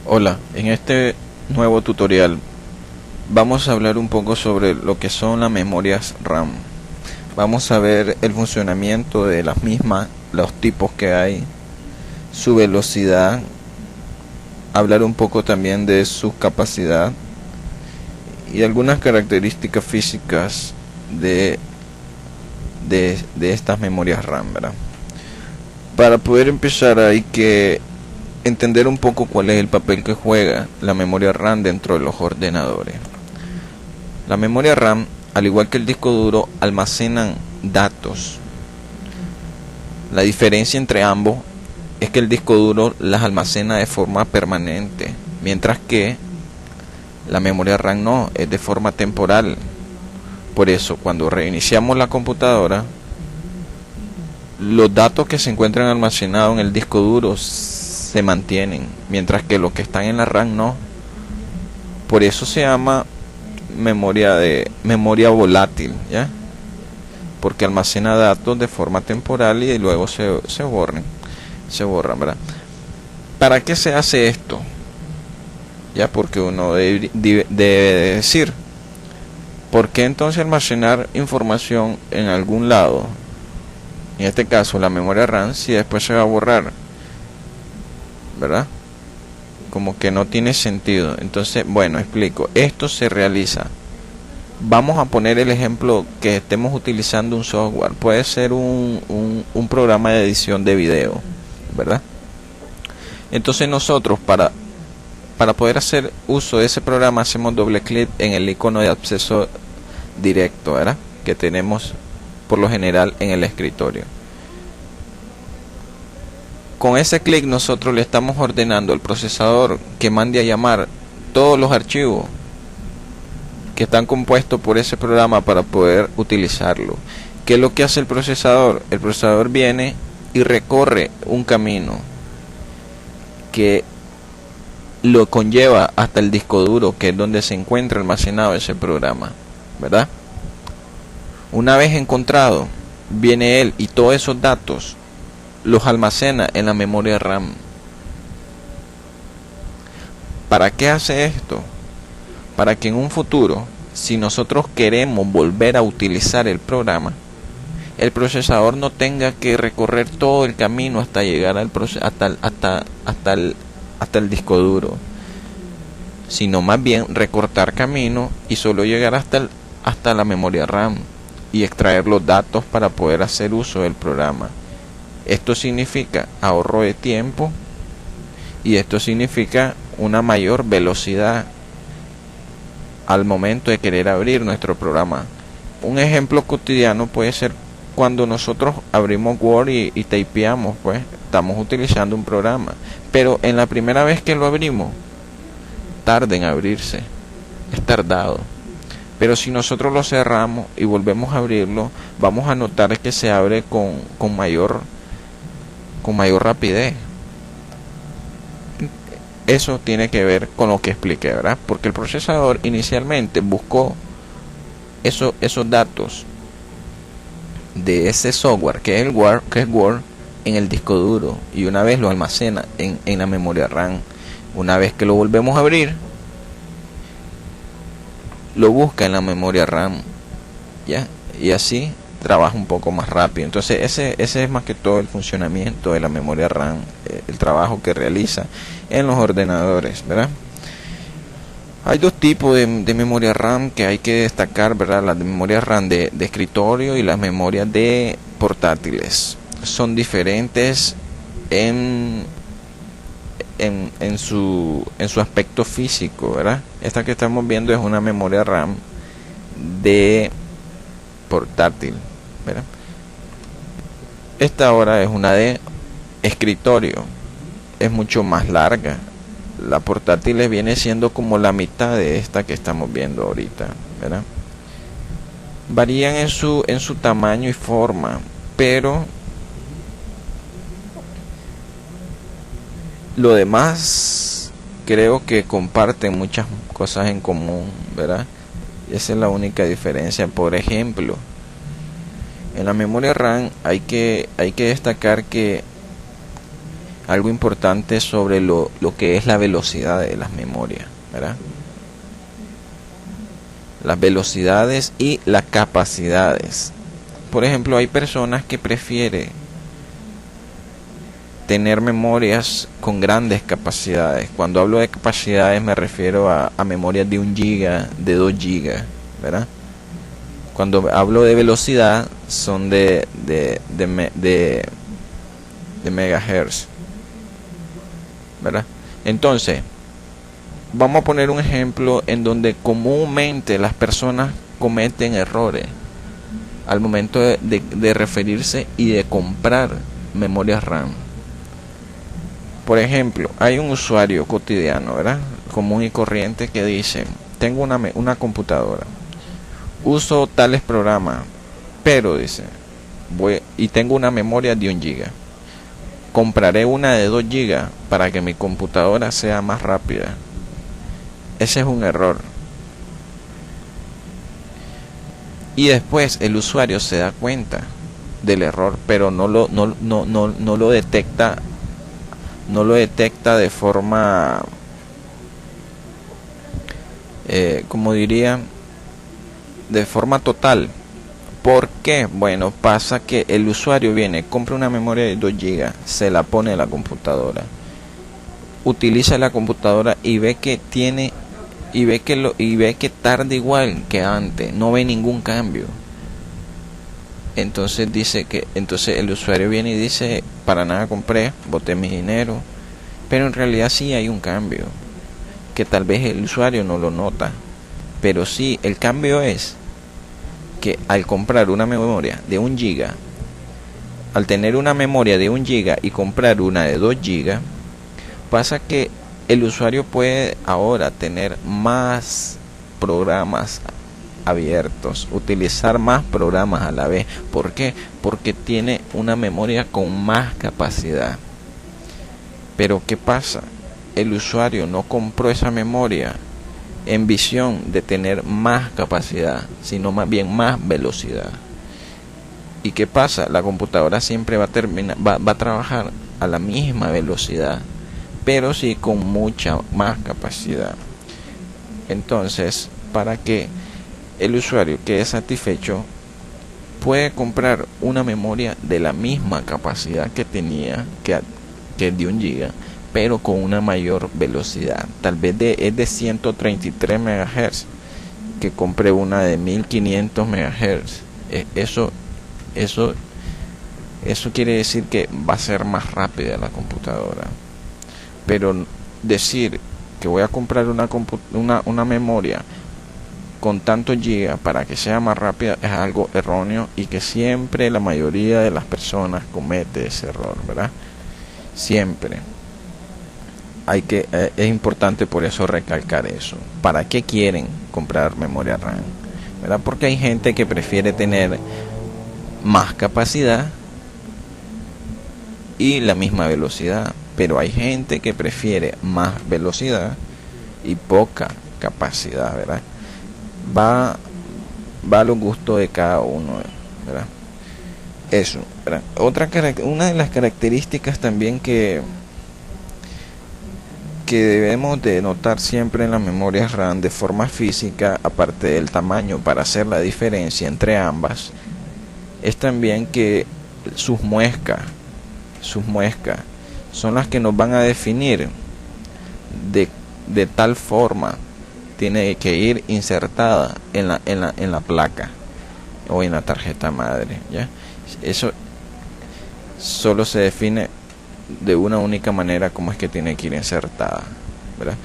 Hola, en este nuevo tutorial vamos a hablar un poco sobre lo que son las memorias RAM. Vamos a ver el funcionamiento de las mismas, los tipos que hay, su velocidad, hablar un poco también de su capacidad y algunas características físicas de estas memorias RAM, ¿verdad? Para poder empezar hay que entender un poco cuál es el papel que juega la memoria RAM dentro de los ordenadores. La memoria RAM, al igual que el disco duro, almacenan datos. La diferencia entre ambos es que el disco duro las almacena de forma permanente, mientras que la memoria RAM no, es de forma temporal. Por eso, cuando reiniciamos la computadora, los datos que se encuentran almacenados en el disco duro se mantienen, mientras que los que están en la RAM no. Por eso se llama memoria volátil, ¿ya? Porque almacena datos de forma temporal y luego se borran, ¿verdad? ¿Para qué se hace esto? Ya, porque uno debe decir, ¿por qué entonces almacenar información en algún lado? En este caso la memoria RAM, si después se va a borrar, ¿verdad? Como que no tiene sentido. Entonces, bueno, explico. Esto se realiza. Vamos a poner el ejemplo que estemos utilizando un software. Puede ser un programa de edición de video, ¿verdad? Entonces nosotros para poder hacer uso de ese programa hacemos doble clic en el icono de acceso directo, ¿verdad? Que tenemos por lo general en el escritorio. Con ese clic nosotros le estamos ordenando al procesador que mande a llamar todos los archivos que están compuestos por ese programa para poder utilizarlo. ¿Qué es lo que hace el procesador? El procesador viene y recorre un camino que lo conlleva hasta el disco duro, que es donde se encuentra almacenado ese programa, ¿verdad? Una vez encontrado, viene él y todos esos datos los almacena en la memoria RAM. ¿Para qué hace esto? Para que en un futuro, si nosotros queremos volver a utilizar el programa, el procesador no tenga que recorrer todo el camino hasta llegar hasta el disco duro, sino más bien recortar camino y solo llegar hasta la memoria RAM y extraer los datos para poder hacer uso del programa. Esto significa ahorro de tiempo y esto significa una mayor velocidad al momento de querer abrir nuestro programa. Un ejemplo cotidiano puede ser cuando nosotros abrimos Word y typeamos, pues estamos utilizando un programa, pero en la primera vez que lo abrimos tarda en abrirse, es tardado. Pero si nosotros lo cerramos y volvemos a abrirlo, vamos a notar que se abre con mayor rapidez. Eso tiene que ver con lo que expliqué, ¿verdad? Porque el procesador inicialmente buscó esos datos de ese software que es Word en el disco duro, y una vez lo almacena en la memoria RAM. Una vez que lo volvemos a abrir, lo busca en la memoria RAM, ¿ya? Y así trabaja un poco más rápido. Entonces ese es más que todo el funcionamiento de la memoria RAM, el trabajo que realiza en los ordenadores, ¿verdad? Hay dos tipos de memoria RAM que hay que destacar, ¿verdad? La memoria RAM de escritorio y las memorias de portátiles. Son diferentes en su aspecto físico, ¿verdad? Esta que estamos viendo es una memoria RAM de portátil, ¿verdad? Esta ahora es una de escritorio, es mucho más larga. La portátil viene siendo como la mitad de esta que estamos viendo ahorita, ¿verdad? Varían en su tamaño y forma, pero lo demás creo que comparten muchas cosas en común, ¿verdad? Esa es la única diferencia. Por ejemplo, en la memoria RAM hay que destacar que algo importante sobre lo que es la velocidad de las memorias, ¿verdad? Las velocidades y las capacidades. Por ejemplo, hay personas que prefieren tener memorias con grandes capacidades. Cuando hablo de capacidades me refiero a memorias de 1 GB, de 2 GB, ¿verdad? Cuando hablo de velocidad son de megahertz, ¿verdad? Entonces, vamos a poner un ejemplo en donde comúnmente las personas cometen errores al momento de referirse y de comprar memorias RAM. Por ejemplo, hay un usuario cotidiano, ¿verdad? Común y corriente, que dice: tengo una computadora, uso tales programas, pero dice, y tengo una memoria de 1 GB. Compraré una de 2 GB para que mi computadora sea más rápida. Ese es un error. Y después el usuario se da cuenta del error, pero no lo detecta. No lo detecta de forma, como diría, de forma total. ¿Por qué? Bueno, pasa que el usuario viene, compra una memoria de 2 GB, se la pone en la computadora, utiliza la computadora y ve que tiene y ve que tarda igual que antes, no ve ningún cambio. Entonces el usuario viene y dice: para nada compré, boté mi dinero. Pero en realidad sí hay un cambio, que tal vez el usuario no lo nota, pero sí, el cambio es que al comprar una memoria de 1 GB, al tener una memoria de 1 GB y comprar una de 2 GB, pasa que el usuario puede ahora tener más programas abiertos, utilizar más programas a la vez. ¿Por qué? Porque tiene una memoria con más capacidad. Pero ¿qué pasa? El usuario no compró esa memoria en visión de tener más capacidad, sino más bien más velocidad. ¿Y qué pasa? La computadora siempre va a trabajar a la misma velocidad, pero sí con mucha más capacidad. Entonces, para que el usuario quede satisfecho, puede comprar una memoria de la misma capacidad que tenía, que es de 1 GB, pero con una mayor velocidad. Tal vez es de 133 MHz, que compre una de 1500 MHz. Eso quiere decir que va a ser más rápida la computadora. Pero decir que voy a comprar una memoria con tantos gigas para que sea más rápida es algo erróneo, y que siempre la mayoría de las personas comete ese error, ¿verdad? Siempre es importante por eso recalcar eso. ¿Para qué quieren comprar memoria RAM? ¿Verdad? Porque hay gente que prefiere tener más capacidad y la misma velocidad, pero hay gente que prefiere más velocidad y poca capacidad, ¿verdad? Va a los gustos de cada uno, ¿verdad? Eso, ¿verdad? Una de las características también que debemos de notar siempre en las memorias RAM de forma física, aparte del tamaño para hacer la diferencia entre ambas, es también que sus muescas son las que nos van a definir de tal forma tiene que ir insertada en la placa o en la tarjeta madre, ¿ya? Eso solo se define de una única manera, como es que tiene que ir insertada, ¿verdad?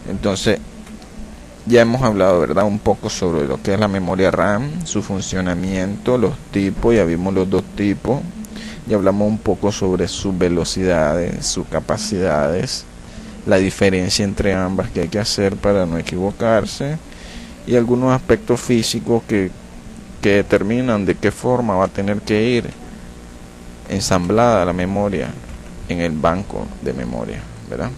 Entonces, ya hemos hablado, ¿verdad?, un poco sobre lo que es la memoria RAM, su funcionamiento, los tipos. Ya vimos los dos tipos. Ya hablamos un poco sobre sus velocidades, sus capacidades, la diferencia entre ambas que hay que hacer para no equivocarse, y algunos aspectos físicos que determinan de qué forma va a tener que ir ensamblada la memoria en el banco de memoria, ¿verdad?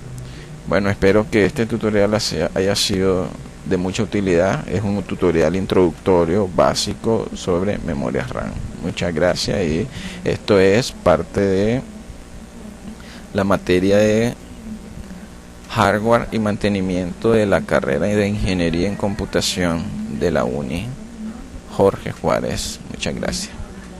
Bueno, espero que este tutorial haya sido de mucha utilidad. Es un tutorial introductorio básico sobre memorias RAM. Muchas gracias, y esto es parte de la materia de hardware y mantenimiento de la carrera de Ingeniería en Computación de la UNI Jorge Juárez. Muchas gracias.